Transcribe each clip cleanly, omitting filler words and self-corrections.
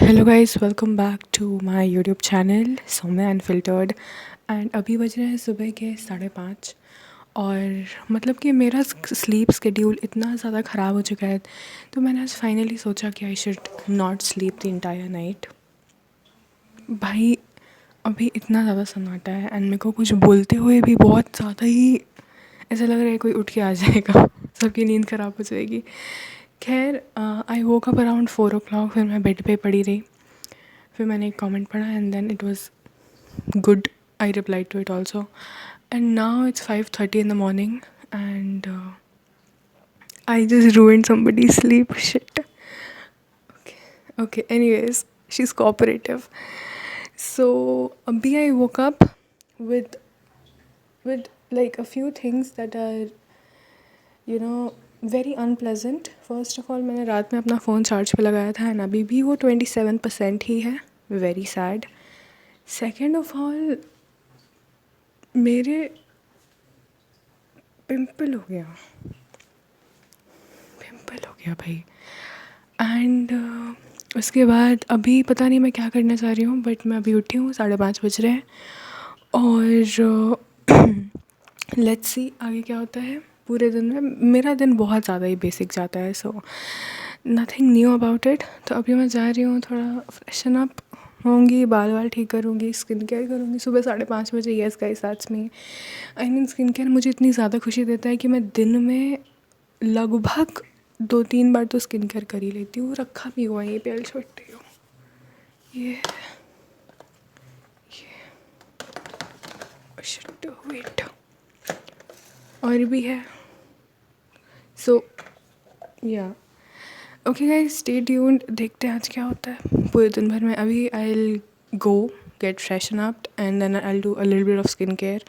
Hello guys, welcome back to my YouTube channel Saumya unfiltered. And अभी बज रहे हैं सुबह के 5:30। और मतलब कि मेरा स्लीप स्केड्यूल इतना ज़्यादा ख़राब हो चुका है, तो मैंने आज फाइनली सोचा कि I should not sleep the entire night. भाई अभी इतना ज़्यादा सन्नाटा है एंड मेरे को कुछ बोलते हुए भी बहुत ज़्यादा ही ऐसा लग रहा है कोई उठ के आ जाएगा, सबकी नींद ख़राब हो जाएगी। खैर, आई वोक अप अराउंड 4 o'clock। फिर मैं बेड पे पड़ी रही। फिर मैंने एक कमेंट पढ़ा and then it was good. I replied to it also and now it's 5:30 in the morning and I just ruined somebody's sleep. Shit. Okay, anyways, she's cooperative. So abhi I woke up with like a few things that are very unpleasant. First of all, मैंने रात में अपना phone charge पे लगाया था and अभी भी वो 27% ही है. Very sad. Second of all, मेरे पिंपल हो गया भाई. एंड उसके बाद अभी पता नहीं मैं क्या करना चाह रही हूँ, बट मैं अभी उठी हूँ, 5:30 बज रहे हैं. और लेट्स सी आगे क्या होता है. पूरे दिन में मेरा दिन बहुत ज़्यादा ही बेसिक जाता है, so nothing knew about it. तो अभी मैं जा रही हूँ, थोड़ा फ्रेशन अप होंगी, बाल ठीक करूँगी, स्किन केयर करूँगी सुबह 5:30 बजे. Yes guys, that's me. I mean skin care मुझे इतनी ज़्यादा खुशी देता है कि मैं दिन में लगभग 2-3 बार तो स्किन केयर कर ही लेती हूँ. रखा भी हुआ है, ये पेल छोटी हूँ, ये शिट वेट और भी है. सो या ओके गाइस, स्टे ट्यून्ड. देखते हैं आज क्या होता है पूरे दिन भर में. अभी I will go get freshen up and then I will do a little bit of skin care.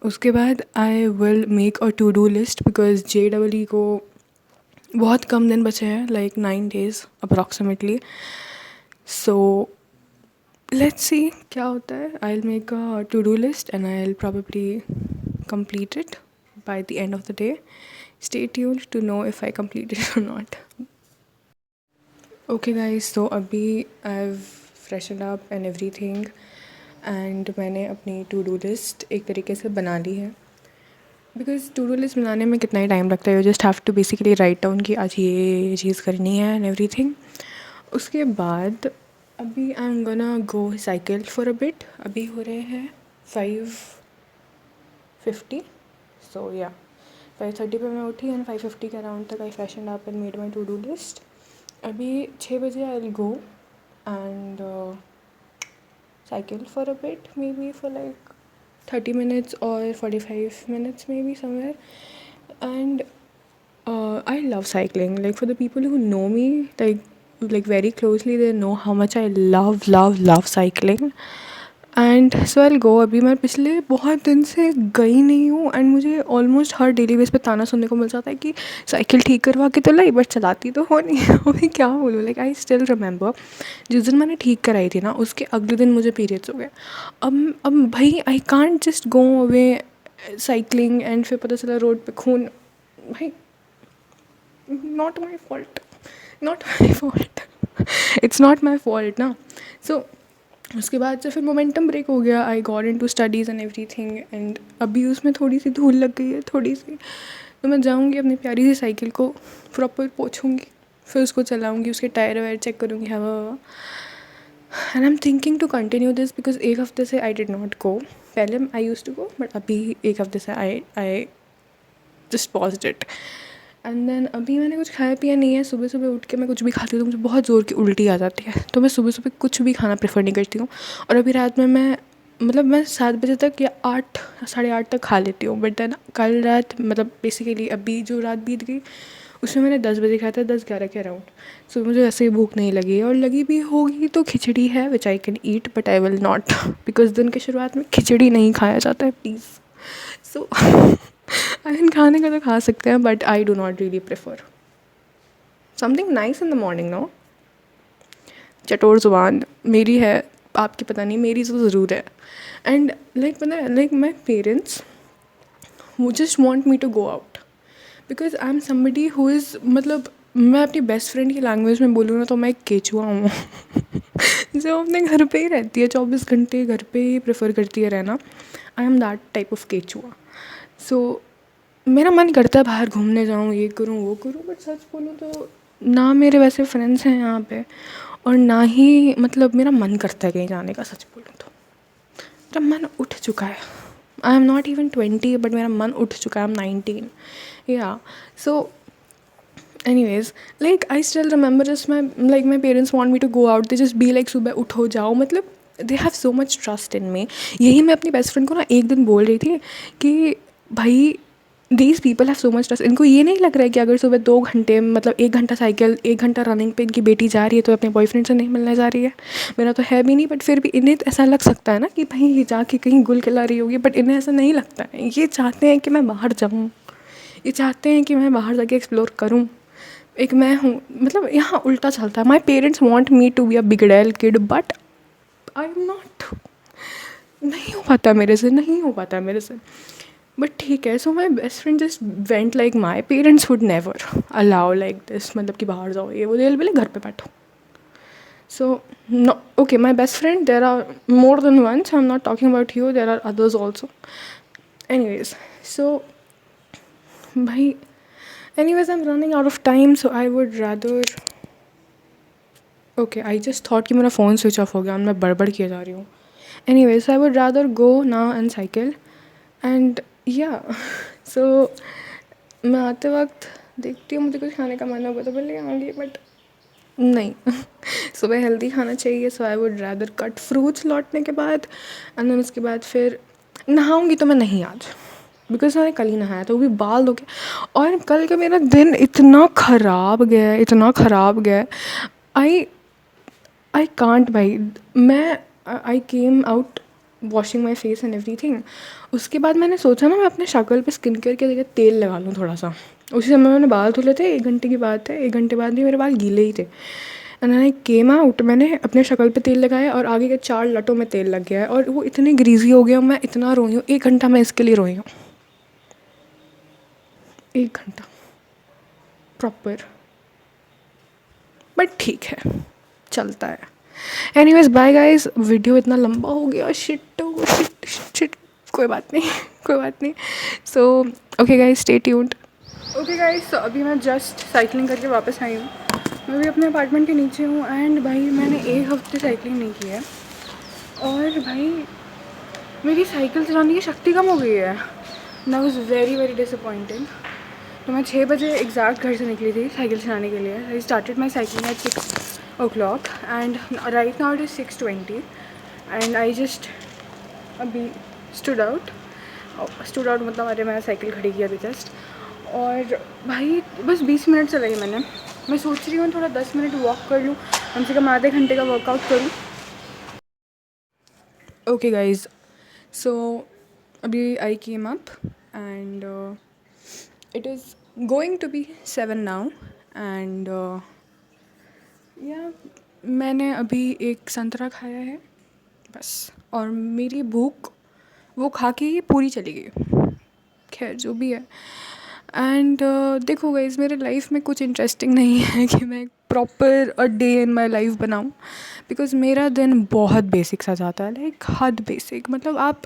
उसके बाद I will make a to do list because JEE को बहुत कम दिन बचे हैं, like 9 days approximately. So let's see क्या होता है. I will make a to do list and I will probably complete it by the end of the day. Stay tuned to know if I complete it or not. Okay guys, so अभी I've freshened up and everything and मैंने अपनी to do list एक तरीके से बना ली है. Because to do list बनाने में कितना ही टाइम लगता है. You just have to basically write down कि आज ये चीज़ करनी है एंड एवरीथिंग. उसके बाद अभी I am gonna go cycle for a bit. अभी हो रहे हैं 5:50. सो या 5:30 पे मैं उठी एंड 5:50 के अराउंड तक I freshen up and made my to do list. अभी 6 बजे I will go and cycle for a bit, maybe for like 30 minutes or 45 minutes, maybe somewhere. And I love cycling. Like for the people who know me like very closely, they know how much I love cycling. And so I will गो. अभी मैं पिछले बहुत दिन से गई नहीं हूँ and मुझे ऑलमोस्ट हर डेली बेस पे ताना सुनने को मिल जाता है कि साइकिल ठीक करवा के तो लाई बट चलाती तो हो नहीं. अभी क्या बोलूँ. लाइक आई स्टिल रिमेंबर जिस दिन मैंने ठीक कराई थी ना, उसके अगले दिन मुझे पीरियड्स हो गए. अब भाई I can't just go away cycling and फिर पता चला रोड पे खून. भाई not my fault it's not my fault ना. सो उसके बाद से फिर मोमेंटम ब्रेक हो गया. I got into studies and everything and अभी उसमें थोड़ी सी धूल लग गई है, थोड़ी सी. तो मैं जाऊँगी अपनी प्यारी सी साइकिल को प्रॉपर पोछूंगी, फिर उसको चलाऊँगी, उसके टायर वायर चेक करूँगी, हवा. And I am thinking to continue this because एक हफ्ते से आई डिड नॉट गो. पहले I use to go but अभी एक हफ्ते से I just paused it. And then अभी मैंने कुछ खाया पिया नहीं है. सुबह सुबह उठ के मैं कुछ भी खाती हूँ तो मुझे बहुत ज़ोर की उल्टी आ जाती है, तो मैं सुबह सुबह कुछ भी खाना प्रेफर नहीं करती हूँ. और अभी रात में मैं 7 बजे तक या 8 8:30 तक खा लेती हूँ. बट देन कल रात मतलब बेसिकली अभी जो रात बीत गई उसमें मैंने 10 बजे खाया था, 10-11 के अराउंड. सो मुझे ऐसे ही भूख नहीं लगी है, और लगी भी होगी तो खिचड़ी है which I can eat but I will not because दिन के शुरुआत में खिचड़ी नहीं खाया जाता है प्लीज़. सो आई मीन खाने का तो खा सकते हैं but I do not really prefer something nice in the morning. No, चटोर ज़ुबान मेरी है, आपकी पता नहीं, मेरी तो ज़रूर है. एंड लाइक पता है, like my parents who just want me to go out because I'm somebody who is मतलब मैं अपनी बेस्ट फ्रेंड की लैंग्वेज में बोलूँ ना तो मैं एक केचुआ हूँ. जो अपने घर पे ही रहती है 24 घंटे, घर पे ही प्रेफर करती है रहना, I am that type of केचुआ. सो मेरा मन करता है बाहर घूमने जाऊँ, ये करूँ वो करूँ, बट सच बोलूँ तो ना मेरे वैसे फ्रेंड्स हैं यहाँ पे, और ना ही मतलब मेरा मन करता है कहीं जाने का. सच बोलूँ तो मेरा मन उठ चुका है. आई एम नॉट इवन 20, बट मेरा मन उठ चुका है. I am 19. या सो anyways, like I still remember just my parents want me to go out. They just be like सुबह उठो जाओ, मतलब they have so much trust in me. यही मैं अपनी बेस्ट फ्रेंड को ना एक दिन बोल रही थी कि भाई these people have so much trust. इनको ये नहीं लग रहा है कि अगर सुबह 2 घंटे मतलब 1 घंटा साइकिल 1 घंटा रनिंग पे इनकी बेटी जा रही है तो अपने बॉयफ्रेंड से नहीं मिलने जा रही है. मेरा तो है भी नहीं, बट फिर भी इन्हें ऐसा लग सकता है ना कि भाई ये जाके कहीं गुल खिला रही होगी, बट इन्हें ऐसा नहीं लगता है. ये चाहते हैं कि मैं बाहर जाऊँ, ये चाहते हैं कि मैं बाहर जाके एक्सप्लोर करूँ. एक मैं हूँ, मतलब यहाँ उल्टा चलता है. My parents want me to be a बिगड़ैल kid, but I am not. नहीं हो पाता मेरे से, नहीं हो पाता मेरे से. बट ठीक है. So my best friend just went like my parents would never allow like this, मतलब कि बाहर जाओ ये वो, दे बोले घर पे बैठो. So no, okay, my best friend, there are more than ones. I am not talking about you, there are others also. Anyways, so भाई, anyways, I'm running out of time, so I would rather. Okay, I just thought कि मेरा phone switch off हो गया और मैं बड़बड़ किए जा रही हूँ. Anyways, I would rather go now and cycle, and yeah. So मैं आते वक्त देखती हूँ, मुझे कुछ खाने का मन होगा तो मैं ले आऊँगी, बट नहीं. सुबह हेल्दी खाना चाहिए. So I would rather cut fruits लौटने के बाद, एंड देन उसके बाद फिर नहाऊँगी तो मैं नहीं आज, बिकॉज मैंने कल ही नहाया था, वो भी बाल धो के. और कल का मेरा दिन इतना ख़राब गया, इतना ख़राब गया. आई आई कांट भाई. मैं I came out washing my face and everything. उसके बाद मैंने सोचा ना मैं अपने शक्ल पे स्किन केयर की जगह तेल लगा लूँ थोड़ा सा. उसी समय मैंने बाल धुले थे. 1 घंटे की बात है, 1 घंटे बाद भी मेरे बाल गीले ही थे. एंड आई केम आउट, मैंने अपने शक्ल पे तेल लगाया और आगे के 4 लटों में तेल लग गया है, और वो इतने ग्रीजी हो गया. मैं इतना रोई हूँ. 1 घंटा मैं इसके लिए रोई हूँ. 1 घंटा प्रॉपर. बट ठीक है, चलता है. Anyways, bye guys. वीडियो इतना लंबा हो गया. Shit shit shit. कोई बात नहीं, कोई बात नहीं. So okay guys, stay tuned. Okay guys, तो अभी मैं जस्ट साइकिलिंग करके वापस आई हूँ. मैं भी अपने अपार्टमेंट के नीचे हूँ. एंड भाई मैंने 1 हफ्ते साइकिलिंग नहीं की है, और भाई मेरी साइकिल चलाने की शक्ति कम हो गई है. That was very very disappointing. तो मैं 6 बजे एग्जैक्ट घर से निकली थी साइकिल चलाने के लिए. I started my cycling at 6 o'clock, and right now it is 6:20, and I just अभी स्टूड आउट मतलब अरे मैं साइकिल खड़ी की अभी जस्ट. और भाई बस 20 मिनट चलाई मैंने. मैं सोच रही हूँ थोड़ा 10 मिनट वॉक कर लूँ, कम से कम आधे घंटे का वर्कआउट करूँ. ओके गाइज, सो अभी I came up and it is going to be 7 now, and मैंने अभी एक संतरा खाया है बस, और मेरी भूख वो खा के ही पूरी चली गई. खैर जो भी है. एंड देखो गाइस, मेरे लाइफ में कुछ इंटरेस्टिंग नहीं है कि मैं proper a day in my life बनाऊँ, बिकॉज़ मेरा दिन बहुत बेसिक सा जाता है. लाइक हद बेसिक. मतलब आप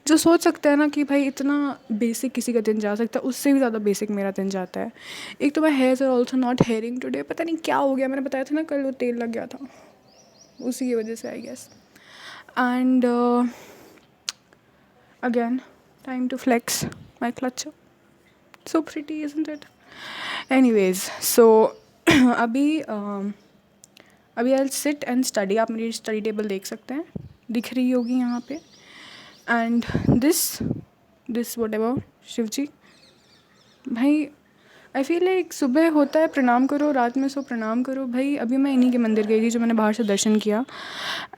जो सोच सकते हैं ना कि भाई इतना बेसिक किसी का दिन जा सकता है, उससे भी ज़्यादा बेसिक मेरा दिन जाता है. एक तो मैं hairs are also not hairing today. पता नहीं क्या हो गया. मैंने बताया था ना कल वो तेल लग गया था, उसी की वजह से I guess. And again time to flex my culture. So pretty isn't it? Anyways, so अभी I will sit and study. आप मेरी स्टडी टेबल देख सकते हैं, दिख रही होगी यहाँ पे. And this whatever Shiv ji. भाई आई फील लाइक सुबह होता है प्रणाम करो, रात में सो प्रणाम करो. भाई अभी मैं इन्हीं के मंदिर गई थी जो मैंने बाहर से दर्शन किया.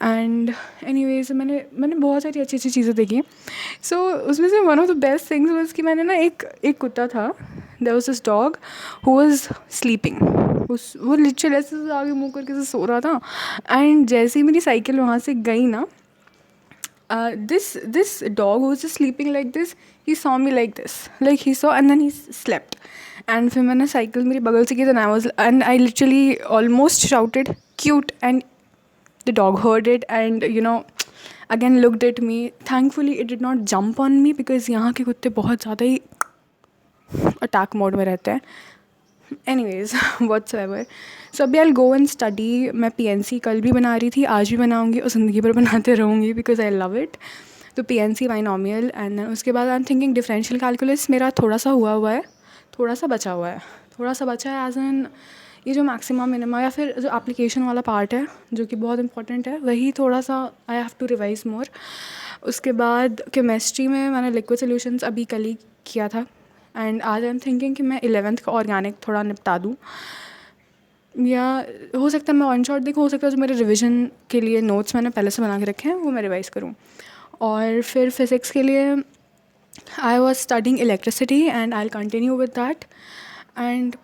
एंड एनीवेज, मैंने बहुत सारी अच्छी अच्छी चीज़ें देखी. सो उसमें से one of the best things was कि मैंने ना एक कुत्ता था. There was this dog who was sleeping. वो लिटरली ऐसे आगे मुँह करके से सो रहा था. एंड जैसे ही मेरी साइकिल वहाँ से गई ना, this dog who was just sleeping like this, he saw me like this, like he saw and then he slept. And फिर मैंने साइकिल मेरी बगल से की, then I literally almost shouted cute and the dog heard it and again looked at me. Thankfully it did not jump on me because यहाँ के कुत्ते बहुत ज़्यादा ही अटैक मोड में रहते हैं. Anyways whatsoever. सो अभी I will go and study. मैं PNC कल भी बना रही थी, आज भी बनाऊंगी और ज़िंदगी भर बनाते रहूँगी बिकॉज आई लव इट. तो PNC बाइनोमियल एंड उसके बाद आई एम थिंकिंग डिफरेंशियल कैलकुलस मेरा थोड़ा सा हुआ है, थोड़ा सा बचा है एज एन ये जो मैक्सिमम मिनिमा या फिर जो एप्लीकेशन वाला पार्ट है जो कि बहुत इंपॉर्टेंट है, वही थोड़ा सा आई हैव टू रिवाइज मोर. उसके बाद केमिस्ट्री में मैंने लिक्विड सोल्यूशंस अभी कल ही किया था एंड आज आई एम थिंकिंग कि मैं 11th का ऑर्गेनिक थोड़ा निपटा दूँ, या हो सकता है मैं वन शॉट देखूँ, हो सकता है जो मेरे रिविज़न के लिए नोट्स मैंने पहले से बना के रखे हैं वो मैं रिवाइज़ करूँ. और फिर फिज़िक्स के लिए I was studying electricity and I'll continue with that. And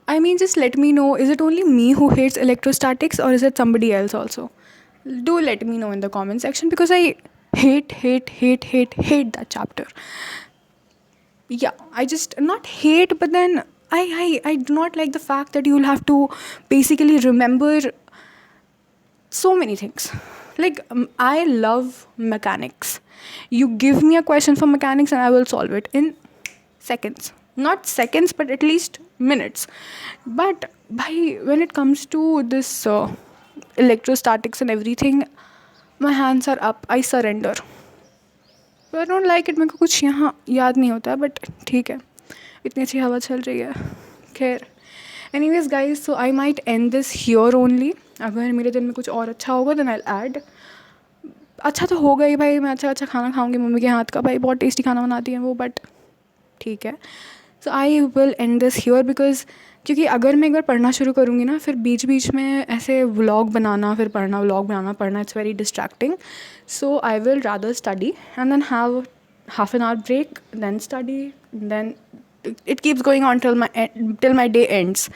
I mean, just let me know, is it only me who hates electrostatics or is it somebody else also? Do let me know in the comment section because I hate that chapter. Yeah, I just not hate, but then I do not like the fact that you'll have to basically remember so many things. Like I love mechanics. You give me a question for mechanics and I will solve it in seconds. Not seconds, but at least minutes. But when it comes to this electrostatics and everything, my hands are up. I surrender. So I don't like it. मेरे को कुछ यहाँ याद नहीं होता, but ठीक है, इतनी अच्छी हवा चल रही है. खैर, anyways guys, so I might end this here only. अगर मेरे दिन में कुछ और अच्छा होगा then I'll add. अच्छा तो होगा ही भाई, मैं अच्छा खाना खाऊंगी मम्मी के हाथ का, भाई बहुत टेस्टी खाना बनाती हैं वो, बट ठीक है. So I will end this here because क्योंकि अगर मैं एक बार पढ़ना शुरू करूँगी ना, फिर बीच बीच में ऐसे व्लॉग बनाना, फिर पढ़ना, व्लॉग बनाना, पढ़ना, it's very distracting. So I will rather study and then have half an hour break, then study, then it keeps going on till my day ends.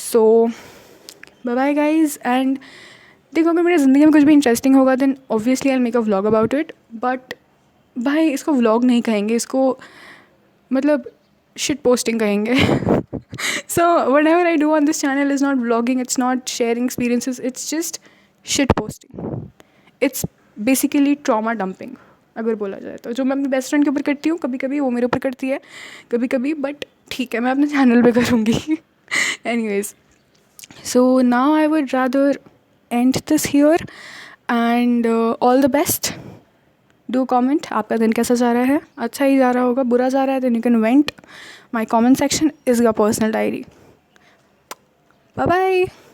So bye bye guys. And देखो, अगर मेरी ज़िंदगी में कुछ भी interesting होगा then obviously I make a vlog about it. But भाई इसको व्लॉग नहीं कहेंगे, इसको मतलब शिट पोस्टिंग कहेंगे. So what ever I do on this channel is not vlogging, it's not sharing experiences, it's just shit posting. It's basically trauma dumping अगर बोला जाए तो, जो मैं अपनी बेस्ट फ्रेंड के ऊपर करती हूँ, कभी कभी वो मेरे ऊपर करती है, कभी कभी, बट ठीक है, मैं अपने चैनल पे करूँगी. Anyways, so now I would rather end this here and all the best. Do comment आपका दिन कैसा जा रहा है, अच्छा ही जा रहा होगा, बुरा जा रहा है then you can vent. My comment section is your personal diary. Bye bye.